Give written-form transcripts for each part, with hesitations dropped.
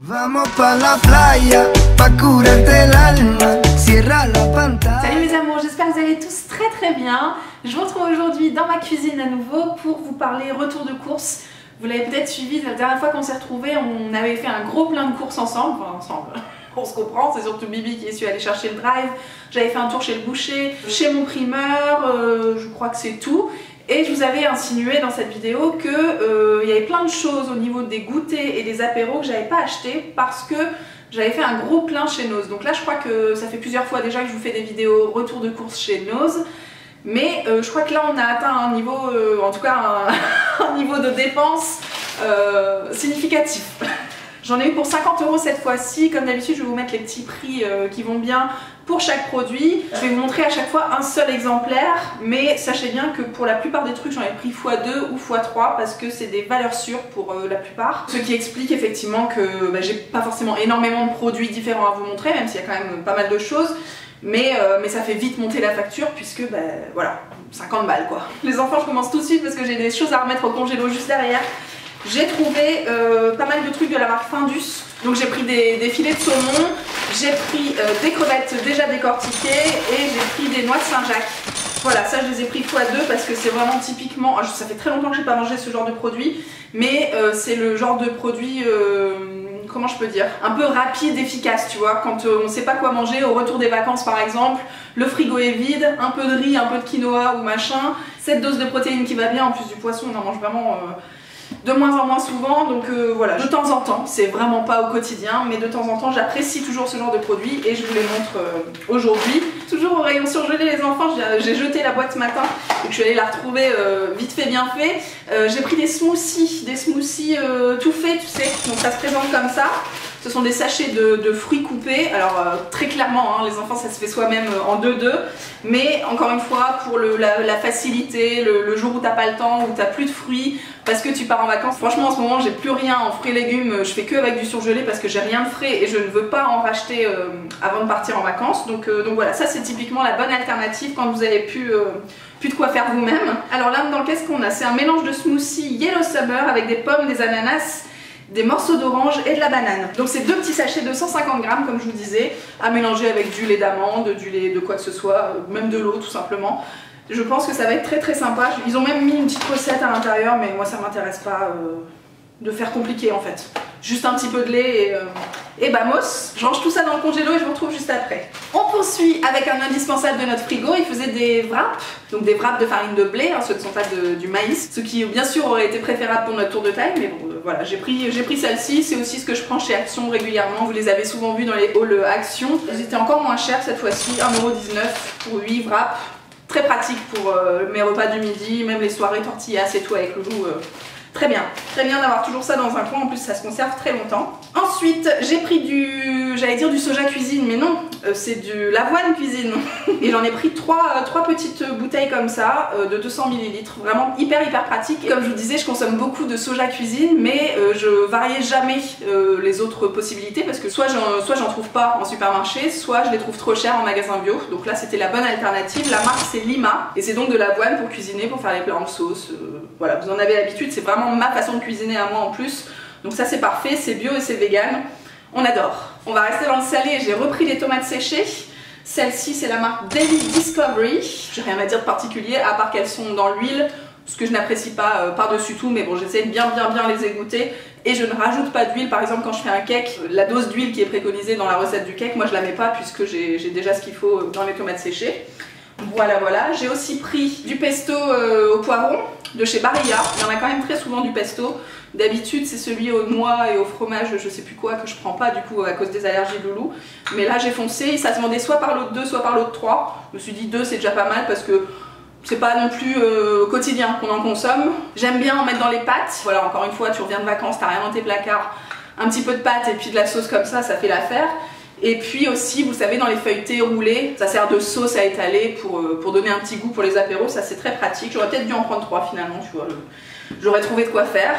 Vamos pa la playa, pa curarte el alma, cierra la pantalla. Salut mes amours, j'espère que vous allez tous très bien. Je vous retrouve aujourd'hui dans ma cuisine à nouveau pour vous parler retour de course. Vous l'avez peut-être suivi, la dernière fois qu'on s'est retrouvés, on avait fait un gros plein de courses ensemble, enfin ensemble. On se comprend, c'est surtout Bibi qui est su aller chercher le drive. J'avais fait un tour chez le boucher, chez mon primeur, je crois que c'est tout. Et je vous avais insinué dans cette vidéo que y avait plein de choses au niveau des goûters et des apéros que j'avais pas acheté parce que j'avais fait un gros plein chez Noz. Donc là je crois que ça fait plusieurs fois déjà que je vous fais des vidéos retour de course chez Noz. Mais je crois que là on a atteint un niveau, en tout cas un niveau de dépense significatif. J'en ai eu pour 50 € cette fois-ci. Comme d'habitude, je vais vous mettre les petits prix qui vont bien pour chaque produit. Je vais vous montrer à chaque fois un seul exemplaire, mais sachez bien que pour la plupart des trucs, j'en ai pris x2 ou x3 parce que c'est des valeurs sûres pour la plupart. Ce qui explique effectivement que j'ai pas forcément énormément de produits différents à vous montrer, même s'il y a quand même pas mal de choses. Mais ça fait vite monter la facture puisque voilà, 50 balles quoi. Les enfants, je commence tout de suite parce que j'ai des choses à remettre au congélo juste derrière. J'ai trouvé pas mal de trucs de la marque Findus. Donc j'ai pris des filets de saumon, j'ai pris des crevettes déjà décortiquées et j'ai pris des noix de Saint-Jacques. Voilà, ça je les ai pris x2 parce que c'est vraiment typiquement, ça fait très longtemps que j'ai pas mangé ce genre de produit, mais c'est le genre de produit, comment je peux dire, un peu rapide, efficace, tu vois, quand on sait pas quoi manger au retour des vacances par exemple, le frigo est vide, un peu de riz, un peu de quinoa ou machin, cette dose de protéines qui va bien, en plus du poisson on en mange vraiment de moins en moins souvent, donc voilà, de temps en temps, c'est vraiment pas au quotidien, mais de temps en temps j'apprécie toujours ce genre de produit et je vous les montre aujourd'hui. Toujours au rayon surgelé les enfants, j'ai jeté la boîte ce matin et je suis allée la retrouver vite fait bien fait. J'ai pris des smoothies tout faits, tu sais, donc ça se présente comme ça. Ce sont des sachets de fruits coupés, alors très clairement hein, les enfants ça se fait soi-même en 2-2, mais encore une fois pour la facilité, le jour où t'as pas le temps, où t'as plus de fruits, parce que tu pars en vacances. Franchement en ce moment j'ai plus rien en fruits et légumes, je fais que avec du surgelé parce que j'ai rien de frais et je ne veux pas en racheter avant de partir en vacances, donc voilà, ça c'est typiquement la bonne alternative quand vous avez plus de quoi faire vous-même. Alors là dans qu'est-ce qu'on a? C'est un mélange de smoothie Yellow Summer avec des pommes, des ananas, des morceaux d'orange et de la banane. Donc c'est deux petits sachets de 150 grammes comme je vous disais, à mélanger avec du lait d'amande, du lait de quoi que ce soit, même de l'eau tout simplement. Je pense que ça va être très sympa. Ils ont même mis une petite recette à l'intérieur, mais moi ça m'intéresse pas de faire compliqué en fait. Juste un petit peu de lait et bamos. Je range tout ça dans le congélo et je vous retrouve juste après. On poursuit avec un indispensable de notre frigo. Il faisait des wraps, donc des wraps de farine de blé, hein, ceux ne sont pas du maïs. Ce qui bien sûr aurait été préférable pour notre tour de taille, mais bon voilà, j'ai pris celle-ci. C'est aussi ce que je prends chez Action régulièrement. Vous les avez souvent vus dans les hauls Action. Ils étaient encore moins chers cette fois-ci, 1,19 € pour 8 wraps. Très pratique pour mes repas du midi, même les soirées tortillas et tout avec le loup. Très bien d'avoir toujours ça dans un coin, en plus ça se conserve très longtemps. Ensuite j'ai pris j'allais dire du soja cuisine, mais non, c'est de l'avoine cuisine. Et j'en ai pris trois petites bouteilles comme ça, de 200 ml, vraiment hyper pratique. Comme je vous disais, je consomme beaucoup de soja cuisine, mais je variais jamais les autres possibilités, parce que soit j'en trouve pas en supermarché, soit je les trouve trop chers en magasin bio. Donc là c'était la bonne alternative, la marque c'est Lima, et c'est donc de l'avoine pour cuisiner, pour faire les plats en sauce. Voilà, vous en avez l'habitude, c'est vraiment ma façon de cuisiner à moi en plus. Donc ça c'est parfait, c'est bio et c'est vegan. On adore. On va rester dans le salé, j'ai repris les tomates séchées. Celle-ci c'est la marque Daily Discovery. J'ai rien à dire de particulier à part qu'elles sont dans l'huile, ce que je n'apprécie pas par-dessus tout, mais bon j'essaie de bien les égoutter. Et je ne rajoute pas d'huile, par exemple quand je fais un cake, la dose d'huile qui est préconisée dans la recette du cake, moi je la mets pas puisque j'ai déjà ce qu'il faut dans les tomates séchées. Voilà, j'ai aussi pris du pesto au poivron de chez Barilla. Il y en a quand même très souvent du pesto. D'habitude c'est celui aux noix et au fromage, je sais plus quoi, que je prends pas du coup à cause des allergies de Loulou. Mais là j'ai foncé, ça se vendait soit par l'autre 2, soit par l'autre 3. Je me suis dit 2 c'est déjà pas mal parce que c'est pas non plus quotidien qu'on en consomme. J'aime bien en mettre dans les pâtes. Voilà, encore une fois, tu reviens de vacances, t'as rien dans tes placards, un petit peu de pâtes et puis de la sauce comme ça fait l'affaire. Et puis aussi, vous savez, dans les feuilletés roulés, ça sert de sauce à étaler pour donner un petit goût pour les apéros, ça c'est très pratique. J'aurais peut-être dû en prendre 3 finalement, tu vois, j'aurais trouvé de quoi faire.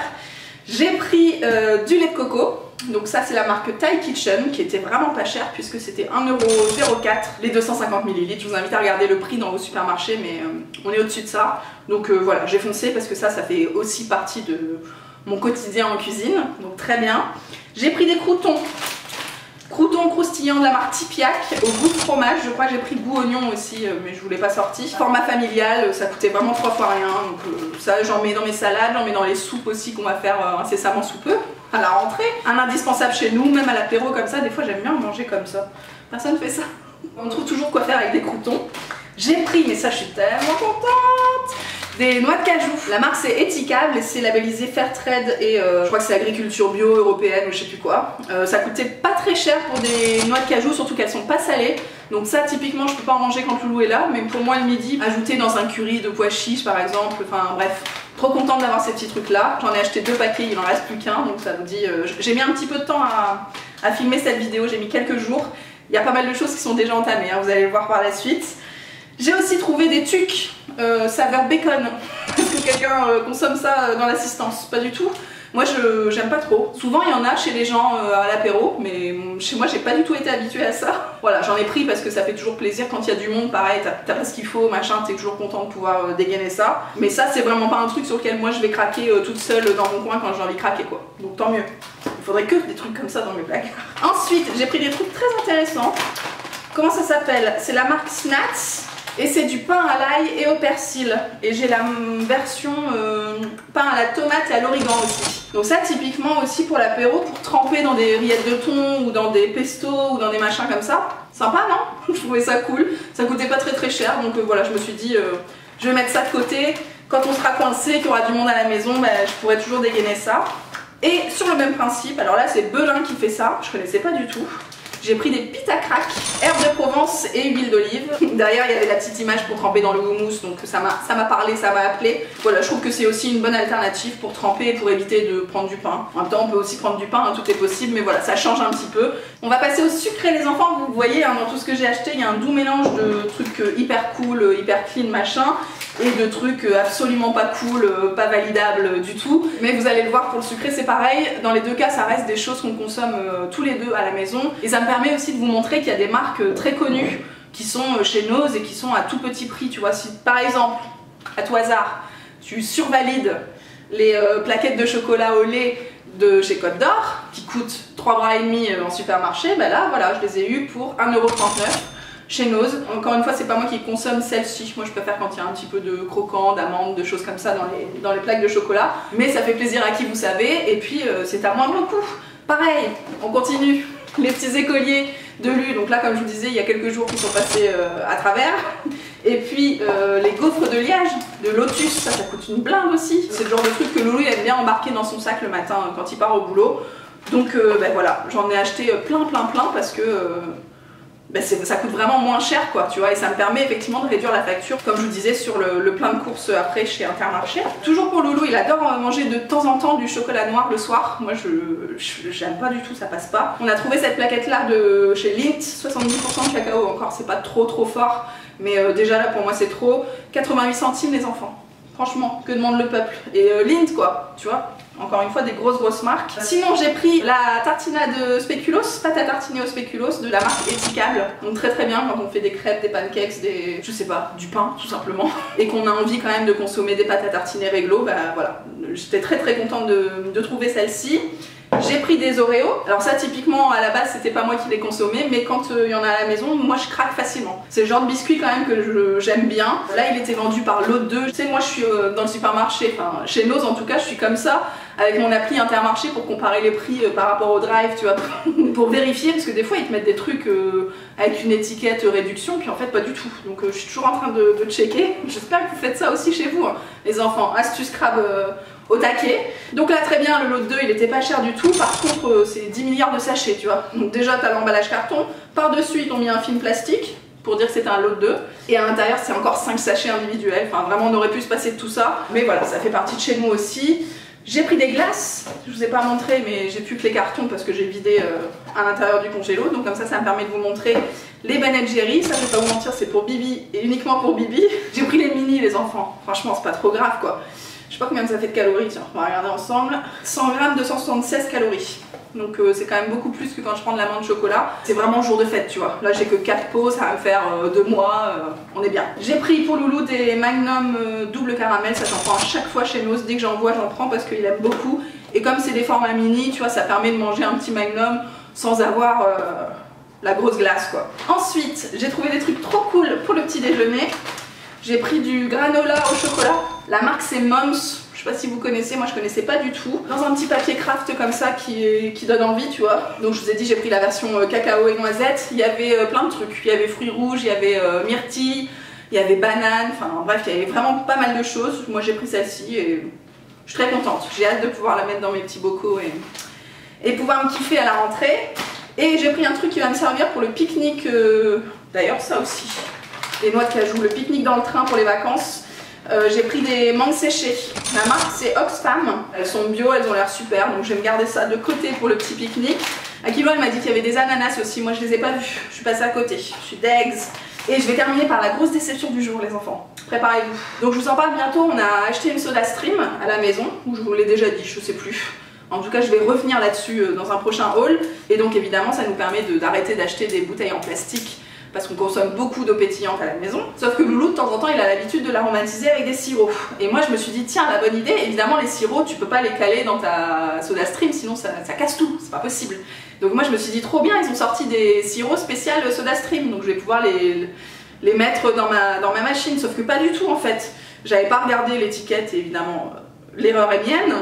J'ai pris du lait de coco, donc ça c'est la marque Thai Kitchen, qui était vraiment pas cher puisque c'était 1,04 € les 250 ml. Je vous invite à regarder le prix dans vos supermarchés, mais on est au-dessus de ça. Donc voilà, j'ai foncé parce que ça fait aussi partie mon quotidien en cuisine, donc très bien. J'ai pris des croûtons. Croûtons croustillants de la marque Tipiak au goût de fromage. Je crois que j'ai pris goût oignon aussi, mais je vous l'ai pas sorti. Format familial, ça coûtait vraiment 3 fois rien. Donc ça, j'en mets dans mes salades, j'en mets dans les soupes aussi qu'on va faire incessamment sous peu à la rentrée. Un indispensable chez nous, même à l'apéro comme ça. Des fois, j'aime bien manger comme ça. Personne fait ça. On trouve toujours quoi faire avec des croûtons. J'ai pris, mais ça, je suis tellement contente, des noix de cajou. La marque c'est Éthicable et c'est labellisé Fairtrade et je crois que c'est agriculture bio européenne ou je sais plus quoi. Ça coûtait pas très cher pour des noix de cajou, surtout qu'elles sont pas salées. Donc ça typiquement je peux pas en manger quand Loulou est là, mais pour moi le midi, ajouter dans un curry de pois chiches par exemple, enfin bref. Trop contente d'avoir ces petits trucs là. J'en ai acheté 2 paquets, il en reste plus qu'un, donc ça vous dit... J'ai mis un petit peu de temps à filmer cette vidéo, j'ai mis quelques jours. Il y a pas mal de choses qui sont déjà entamées, hein, vous allez le voir par la suite. J'ai aussi trouvé des tucs saveur bacon. Est-ce que quelqu'un consomme ça dans l'assistance? Pas du tout. Moi j'aime pas trop. Souvent il y en a chez les gens à l'apéro, mais chez moi j'ai pas du tout été habituée à ça. Voilà, j'en ai pris parce que ça fait toujours plaisir quand il y a du monde, pareil, t'as pas ce qu'il faut, machin, t'es toujours content de pouvoir dégainer ça. Mais ça c'est vraiment pas un truc sur lequel moi je vais craquer toute seule dans mon coin quand j'ai envie de craquer quoi. Donc tant mieux. Il faudrait que des trucs comme ça dans mes plaques. Ensuite j'ai pris des trucs très intéressants. Comment ça s'appelle? C'est la marque Snats. Et c'est du pain à l'ail et au persil. Et j'ai la version pain à la tomate et à l'origan aussi. Donc ça typiquement aussi pour l'apéro, pour tremper dans des rillettes de thon ou dans des pestos ou dans des machins comme ça. Sympa non? Je trouvais ça cool. Ça coûtait pas très cher, donc voilà, je me suis dit je vais mettre ça de côté. Quand on sera coincé, qu'il y aura du monde à la maison, bah, je pourrai toujours dégainer ça. Et sur le même principe, alors là c'est Belin qui fait ça, je connaissais pas du tout. J'ai pris des pita crack, herbes de Provence et huile d'olive. Derrière il y avait la petite image pour tremper dans le houmous, donc ça m'a parlé, ça m'a appelé. Voilà, je trouve que c'est aussi une bonne alternative pour tremper et pour éviter de prendre du pain. En même temps on peut aussi prendre du pain, hein, tout est possible, mais voilà, ça change un petit peu. On va passer au sucré les enfants, vous voyez hein, dans tout ce que j'ai acheté, il y a un doux mélange de trucs hyper cool, hyper clean machin, et de trucs absolument pas cool, pas validables du tout. Mais vous allez le voir pour le sucré c'est pareil, dans les deux cas ça reste des choses qu'on consomme tous les deux à la maison. Et ça me permet aussi de vous montrer qu'il y a des marques très connues qui sont chez Nose et qui sont à tout petit prix, tu vois. Si par exemple, à tout hasard, tu survalides les plaquettes de chocolat au lait de chez Côte d'Or, qui coûtent 3,5 bras en supermarché, bah là voilà, je les ai eu pour 1,39 € chez Nose. Encore une fois, c'est pas moi qui consomme celle-ci. Moi, je préfère quand il y a un petit peu de croquant, d'amande, de choses comme ça dans les plaques de chocolat. Mais ça fait plaisir à qui vous savez. Et puis, c'est à moindre coût. Pareil, on continue. Les petits écoliers de Lu. Donc là, comme je vous disais, il y a quelques jours qui sont passés à travers. Et puis, les gaufres de Liège, de Lotus. Ça coûte une blinde aussi. C'est le genre de truc que Loulou aime bien embarquer dans son sac le matin quand il part au boulot. Donc, ben voilà, j'en ai acheté plein parce que... Ben ça coûte vraiment moins cher quoi, tu vois, et ça me permet effectivement de réduire la facture, comme je vous disais, sur le plein de courses après chez Intermarché. Toujours pour Loulou, il adore manger de temps en temps du chocolat noir le soir. Moi j'aime pas du tout, ça passe pas. On a trouvé cette plaquette là de chez Lindt, 70% de cacao, encore c'est pas trop fort, mais déjà là pour moi c'est trop. 88 centimes les enfants. Franchement, que demande le peuple? Et Lindt quoi, tu vois. Encore une fois des grosses marques. Sinon j'ai pris la tartinade spéculoos, pâte à tartiner au spéculoos de la marque Éthicable. Donc très bien quand on fait des crêpes, des pancakes, des... je sais pas, du pain tout simplement. Et qu'on a envie quand même de consommer des pâtes à tartiner réglo, bah voilà. J'étais très contente de trouver celle-ci. J'ai pris des Oreos. Alors ça typiquement à la base c'était pas moi qui les consommais, mais quand il y en a à la maison, moi je craque facilement. C'est le genre de biscuit quand même que j'aime bien. Là il était vendu par lot 2. Tu sais moi je suis dans le supermarché, enfin chez Nose en tout cas je suis comme ça, avec mon appli Intermarché pour comparer les prix par rapport au drive, tu vois, pour vérifier, parce que des fois ils te mettent des trucs avec une étiquette réduction, puis en fait pas du tout. Donc je suis toujours en train de checker. J'espère que vous faites ça aussi chez vous, hein, les enfants. Astuce crabe au taquet. Donc là très bien, le lot 2 il était pas cher du tout, par contre c'est 10 milliards de sachets, tu vois. Donc déjà t'as l'emballage carton, par dessus ils t'ont mis un film plastique pour dire que c'était un lot 2, et à l'intérieur c'est encore 5 sachets individuels. Enfin vraiment on aurait pu se passer de tout ça, mais voilà, ça fait partie de chez nous aussi. J'ai pris des glaces, je vous ai pas montré mais j'ai plus que les cartons parce que j'ai vidé à l'intérieur du congélo, donc comme ça me permet de vous montrer les Ben & Jerry. Ça je vais pas vous mentir, c'est pour Bibi et uniquement pour Bibi. J'ai pris les mini les enfants, franchement c'est pas trop grave quoi. Je sais pas combien ça fait de calories, tiens, on va regarder ensemble. 100 grammes, 276 calories. Donc c'est quand même beaucoup plus que quand je prends de l'amande chocolat. C'est vraiment jour de fête, tu vois. Là j'ai que 4 pots, ça va me faire 2 mois, on est bien. J'ai pris pour Loulou des Magnum double caramel, ça j'en prends à chaque fois chez Nose. Dès que j'en vois, j'en prends parce qu'il aime beaucoup. Et comme c'est des formats mini, tu vois, ça permet de manger un petit magnum sans avoir la grosse glace quoi. Ensuite, j'ai trouvé des trucs trop cool pour le petit déjeuner. J'ai pris du granola au chocolat. La marque c'est Moms. Je sais pas si vous connaissez, moi je connaissais pas du tout. Dans un petit papier craft comme ça qui donne envie, tu vois. Donc je vous ai dit, j'ai pris la version cacao et noisette. Il y avait plein de trucs. Il y avait fruits rouges, il y avait myrtille, il y avait banane. Enfin bref, il y avait vraiment pas mal de choses. Moi j'ai pris celle-ci et je suis très contente. J'ai hâte de pouvoir la mettre dans mes petits bocaux et pouvoir me kiffer à la rentrée. Et j'ai pris un truc qui va me servir pour le pique-nique. D'ailleurs ça aussi. Les noix de cajou, le pique-nique dans le train pour les vacances. J'ai pris des mangues séchées. La marque c'est Oxfam. Elles sont bio, elles ont l'air super. Donc je vais me garder ça de côté pour le petit pique-nique. Akilo elle m'a dit qu'il y avait des ananas aussi. Moi je les ai pas vus. Je suis passée à côté. Je suis degs. Et je vais terminer par la grosse déception du jour les enfants. Préparez-vous. Donc je vous en parle bientôt. On a acheté une soda stream à la maison. Ou je vous l'ai déjà dit, je sais plus. En tout cas je vais revenir là-dessus dans un prochain haul. Et donc évidemment ça nous permet d'arrêter d'acheter des bouteilles en plastique. Parce qu'on consomme beaucoup d'eau pétillante à la maison. Sauf que Loulou, de temps en temps, il a l'habitude de l'aromatiser avec des sirops. Et moi, je me suis dit, tiens, la bonne idée, évidemment, les sirops, tu peux pas les caler dans ta soda stream, sinon ça casse tout, c'est pas possible. Donc moi, je me suis dit, trop bien, ils ont sorti des sirops spéciaux soda stream, donc je vais pouvoir les mettre dans ma machine. Sauf que pas du tout, en fait. J'avais pas regardé l'étiquette, et évidemment, l'erreur est mienne.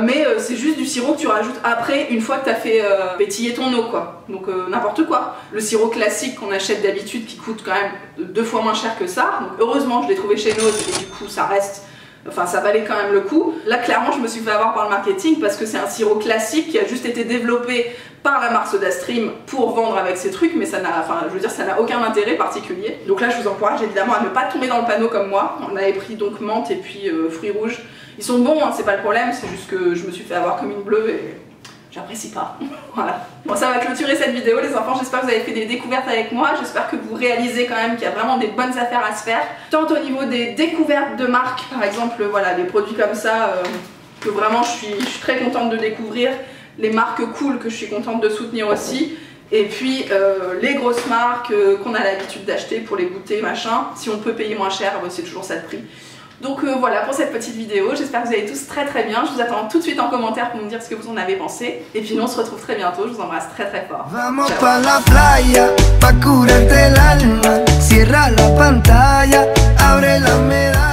Mais c'est juste du sirop que tu rajoutes après, une fois que tu as fait pétiller ton eau quoi. Donc n'importe quoi. Le sirop classique qu'on achète d'habitude qui coûte quand même 2 fois moins cher que ça. Donc heureusement je l'ai trouvé chez Noz et du coup ça reste, enfin ça valait quand même le coup. Là clairement je me suis fait avoir par le marketing parce que c'est un sirop classique qui a juste été développé par la marque SodaStream pour vendre avec ces trucs, mais ça n'a, enfin je veux dire ça n'a aucun intérêt particulier. Donc là je vous encourage évidemment à ne pas tomber dans le panneau comme moi. On avait pris donc menthe et puis fruits rouges. Ils sont bons, hein, c'est pas le problème, c'est juste que je me suis fait avoir comme une bleue et j'apprécie pas. Voilà. Bon, ça va clôturer cette vidéo les enfants, j'espère que vous avez fait des découvertes avec moi, j'espère que vous réalisez quand même qu'il y a vraiment des bonnes affaires à se faire. Tant au niveau des découvertes de marques, par exemple, voilà, des produits comme ça, que vraiment je suis très contente de découvrir, les marques cool que je suis contente de soutenir aussi. Et puis les grosses marques qu'on a l'habitude d'acheter pour les goûter, machin, si on peut payer moins cher, c'est toujours ça le prix. Donc voilà pour cette petite vidéo, j'espère que vous allez tous très bien, je vous attends tout de suite en commentaire pour me dire ce que vous en avez pensé. Et puis nous on se retrouve très bientôt, je vous embrasse très fort. Vamos pa la playa, pa curarte el alma, cierra la pantalla, abre la medalla.